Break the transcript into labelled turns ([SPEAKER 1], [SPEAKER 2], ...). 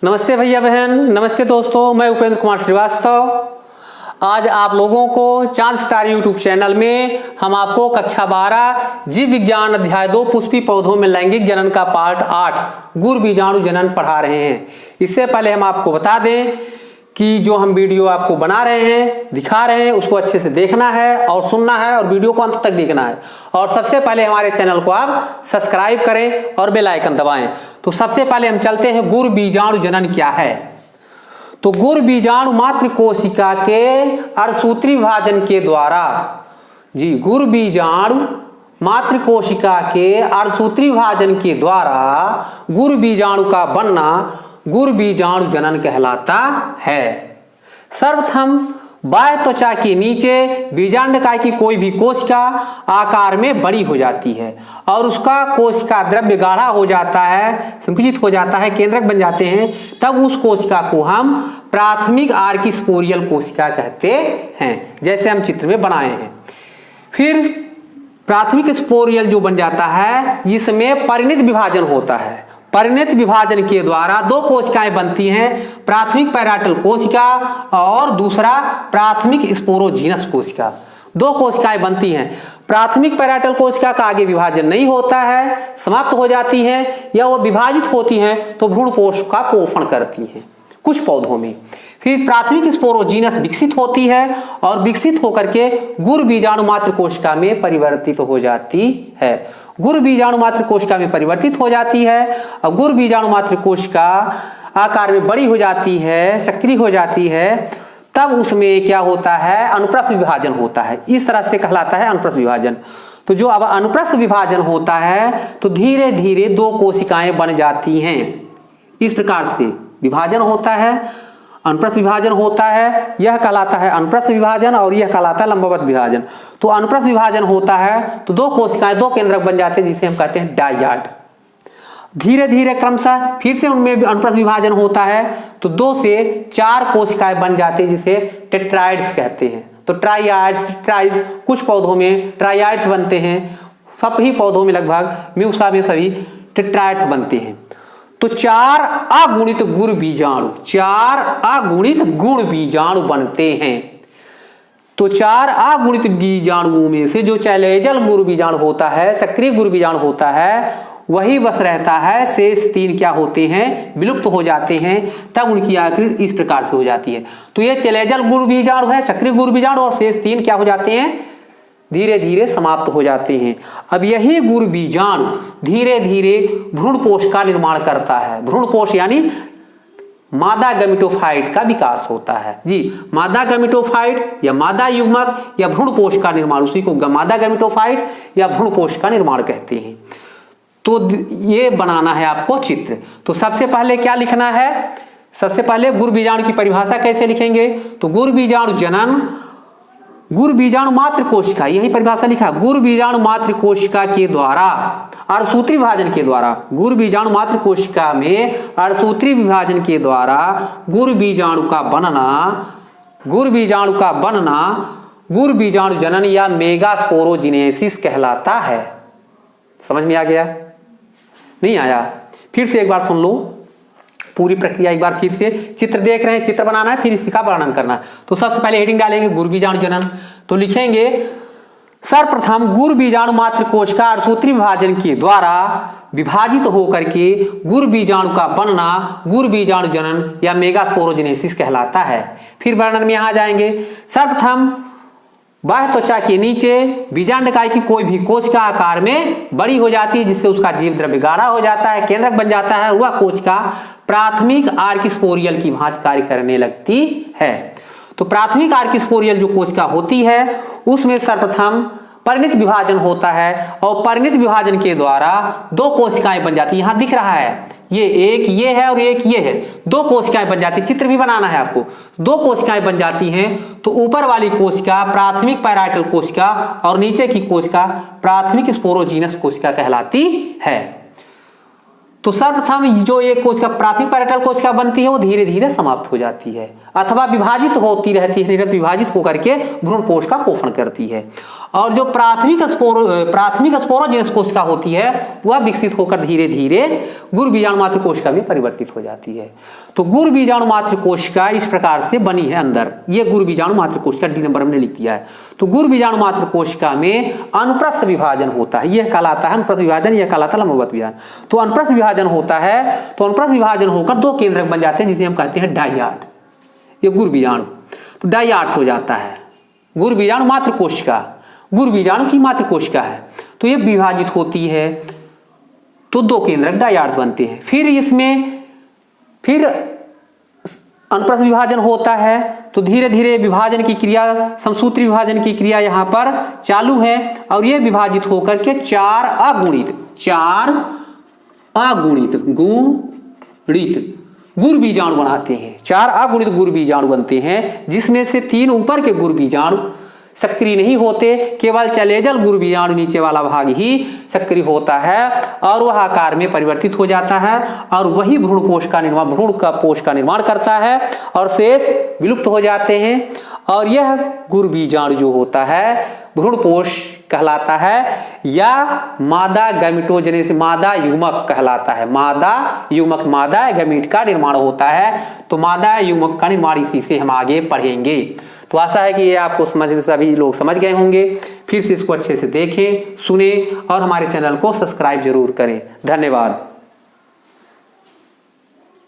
[SPEAKER 1] नमस्ते भैया बहन, नमस्ते दोस्तों। मैं उपेंद्र कुमार श्रीवास्तव। आज आप लोगों को चांद सितारे यूट्यूब चैनल में हम आपको कक्षा 12 जीव विज्ञान अध्याय 2 पुष्पी पौधों में लैंगिक जनन का पार्ट 8 गुर बीजाणु जनन पढ़ा रहे हैं। इससे पहले हम आपको बता दें कि जो हम वीडियो आपको बना रहे हैं, दिखा रहे हैं, उसको अच्छे से देखना है और सुनना है और वीडियो को अंत तक देखना है। और सबसे पहले हमारे चैनल को आप सब्सक्राइब करें और बेल आइकन दबाएं। तो सबसे पहले हम चलते हैं गुर बीजाणु जनन क्या है। तो गुर बीजाणु मात्र कोशिका के अर्धसूत्री विभाजन के द्वारा, जी गुर बीजाणु मात्र कोशिका के अर्धसूत्री विभाजन के द्वारा गुर बीजाणु का बनना गुर बीजाणु जनन कहलाता है। सर्वप्रथम बाह्य त्वचा के नीचे बीजांडकाय की कोई भी कोशिका आकार में बड़ी हो जाती है और उसका कोशिका द्रव्य गाढ़ा हो जाता है, संकुचित हो जाता है, केंद्रक बन जाते हैं। तब उस कोशिका को हम प्राथमिक आर्किस्पोरियल कोशिका कहते हैं, जैसे हम चित्र में बनाए हैं। फिर प्राथमिक स्पोरियल जो बन जाता है, इसमें परिणत विभाजन होता है। परिणत विभाजन के द्वारा दो कोशिकाएं बनती हैं, प्राथमिक पैराटल कोशिका और दूसरा प्राथमिक स्पोरोजीनस कोशिका। दो कोशिकाएं बनती हैं। प्राथमिक पैराटल कोशिका का आगे विभाजन नहीं होता है, समाप्त हो जाती है, या वो विभाजित होती हैं तो भ्रूणपोष का पोषण करती हैं कुछ पौधों में। फिर प्राथमिक स्पोरोजीनस विकसित होती है और विकसित होकर के गुर बीजाणु मात्र कोशिका में परिवर्तित हो जाती है। गुर बीजाणु मात्र कोशिका में परिवर्तित हो जाती है और गुर बीजाणु मात्र कोशिका आकार में बड़ी हो जाती है, सक्रिय हो जाती है। तब उसमें क्या होता है, अनुप्रस्थ विभाजन होता है। इस तरह से कहलाता है अनुप्रस्थ विभाजन। तो जो अब अनुप्रस्थ विभाजन होता है तो धीरे धीरे दो कोशिकाएं बन जाती हैं। इस प्रकार से विभाजन होता है, अनुप्रस्थ विभाजन होता है। यह कहलाता है अनुप्रस्थ विभाजन और यह कहलाता है लंबवत विभाजन। तो अनुप्रस्थ विभाजन होता है तो दो कोशिकाएं, दो केंद्रक बन जाते हैं, जिसे हम कहते हैं डायड। धीरे धीरे क्रमशः फिर से उनमें अनुप्रस्थ विभाजन होता है तो 2 से 4 कोशिकाएं बन जाती हैं, जिसे टेट्राइड्स कहते हैं। तो ट्राइड्स, ट्राइड्स, कुछ पौधों में ट्राइड्स बनते हैं, सभी पौधों में लगभग, म्यूसा में सभी टेट्राइड्स बनते हैं। तो 4 अगुणित गुण बीजाणु, 4 अगुणित गुण बीजाणु बनते हैं। तो 4 अगुणित बीजाणुओं में से जो चैलेजल गुण बीजाणु होता है, सक्रिय गुण बीजाणु होता है, वही बस रहता है। शेष 3 क्या होते हैं, विलुप्त हो जाते हैं। तब उनकी आकृति इस प्रकार से हो जाती है। तो ये चैलेजल गुण बीजाणु है, सक्रिय गुण बीजाणु, और शेष 3 क्या हो जाते हैं, धीरे धीरे समाप्त हो जाते हैं। अब यही गुर बीजाणु धीरे धीरे भ्रूणपोष का निर्माण करता है। भ्रूणपोष यानी मादा गैमेटोफाइट का विकास होता है। जी, मादा गैमेटोफाइट या मादा युग्मक या भ्रूणपोष का निर्माण, उसी को मादा गैमेटोफाइट या भ्रूणपोष का निर्माण कहते हैं। तो ये बनाना है आपको चित्र। तो सबसे पहले क्या लिखना है, सबसे पहले गुर बीजाणु की परिभाषा कैसे लिखेंगे। तो गुर बीजाणु जनन, गुर बीजाणु मात्र कोशिका, यही परिभाषा लिखा, गुर बीजाणु मात्र कोशिका के द्वारा अर्धसूत्री विभाजन के द्वारा, गुर बीजाणु मात्र कोशिका में अर्धसूत्री विभाजन के द्वारा गुर बीजाणु का बनना, गुर बीजाणु का बनना गुर बीजाणु जनन या मेगास्पोरोजिनेसिस कहलाता है। समझ में आ गया, नहीं आया? फिर से एक बार सुन लो पूरी प्रक्रिया, एक बार फिर से। चित्र देख रहे हैं, चित्र बनाना है, फिर इसका वर्णन करना है। तो सबसे पहले हेडिंग डालेंगे गुर बीजाणु जनन। तो लिखेंगे सर्वप्रथम गुर बीजाणु मात्र कोशिका अर्धसूत्री विभाजन के द्वारा विभाजित होकर के गुर बीजाणु का बनना गुर बीजाणु जनन या मेगास्पोरोजिनेसिस कहलाता है। फिर वर्णन में यहां जाएंगे। सर्वप्रथम बाह्य त्वचा के नीचे बीजांडकाय की कोई भी कोशिका आकार में बड़ी हो जाती है, जिससे उसका जीव द्रव्य गाढ़ा हो जाता है, केंद्रक बन जाता है। वह कोशिका प्राथमिक आर्किस्पोरियल की भांति कार्य करने लगती है। तो प्राथमिक आर्किस्पोरियल जो कोशिका होती है, उसमें सर्वप्रथम परिणत विभाजन होता है और परिणत विभाजन के द्वारा 2 कोशिकाएं बन जाती है। यहां दिख रहा है, ये एक ये है और एक ये है, 2 कोशिकाएं बन जाती है। चित्र भी बनाना है आपको। 2 कोशिकाएं बन जाती हैं। तो ऊपर वाली कोशिका प्राथमिक पैराइटल कोशिका और नीचे की कोशिका प्राथमिक स्पोरोजीनस कोशिका कहलाती है। तो सर्वप्रथम जो एक कोशिका प्राथमिक पैराइटल कोशिका बनती है, वो धीरे धीरे समाप्त हो जाती है। अथवा विभाजित होती रहती है, निरंतर विभाजित होकर के भ्रूणपोष का पोषण करती है। और जो प्राथमिक स्पोरोजेनस कोशिका होती है वह विकसित होकर धीरे धीरे गुरु बीजाणु मात्र कोशिका में परिवर्तित हो जाती है। तो गुरु बीजाणु मात्र कोशिका इस प्रकार से बनी है अंदर, ये गुरु बीजाणु मात्र कोशिका डी नंबर हमने लिख दिया है। तो गुरु बीजाणु मात्र कोशिका में अनुप्रस्थ विभाजन होता है, यह कहलाता है अनुप्रस्थ विभाजन, यह कहलाता है लंबवत विभाजन। तो अनुप्रस्थ विभाजन होता है, तो अनुप्रस्थ विभाजन होकर दो केंद्रक बन जाते हैं जिसे हम कहते हैं डाइयाड, ये गुरु बीजाणु। तो डाइयाड्स हो जाता है गुरु बीजाणु मात्र कोशिका, गुरु बीजाणु की मात्र कोशिका है, तो ये विभाजित होती है तो दो केंद्रक डाइयाड्स बनते हैं। फिर इसमें फिर अनुप्रस्थ विभाजन होता है तो धीरे धीरे विभाजन की क्रिया, समसूत्री विभाजन की क्रिया यहाँ पर चालू है और ये विभाजित होकर के चार अगुणित गुरु बीजाणु बनाते हैं। चार अगुणित गुरु बीजाणु बनते हैं जिसमें से तीन ऊपर के गुरु बीजाणु सक्रिय नहीं होते, केवल चलेजल गुरु बीजाणु नीचे वाला भाग ही सक्रिय होता है और वह आकार में परिवर्तित हो जाता है और वही भ्रूण पोष का निर्माण करता है और शेष विलुप्त हो जाते हैं। और यह गुरु बीजाणु जो होता है भ्रूणपोष कहलाता है या मादा गैमेटोजेनेसिस, मादा युग्मक कहलाता है। मादा युग्मक, मादा गैमीट का निर्माण होता है, तो मादा युग्मक का निर्माण इसी से हम आगे पढ़ेंगे। तो आशा है कि ये आपको सभी लोग समझ गए होंगे। फिर से इसको अच्छे से देखें, सुने और हमारे चैनल को सब्सक्राइब जरूर करें। धन्यवाद।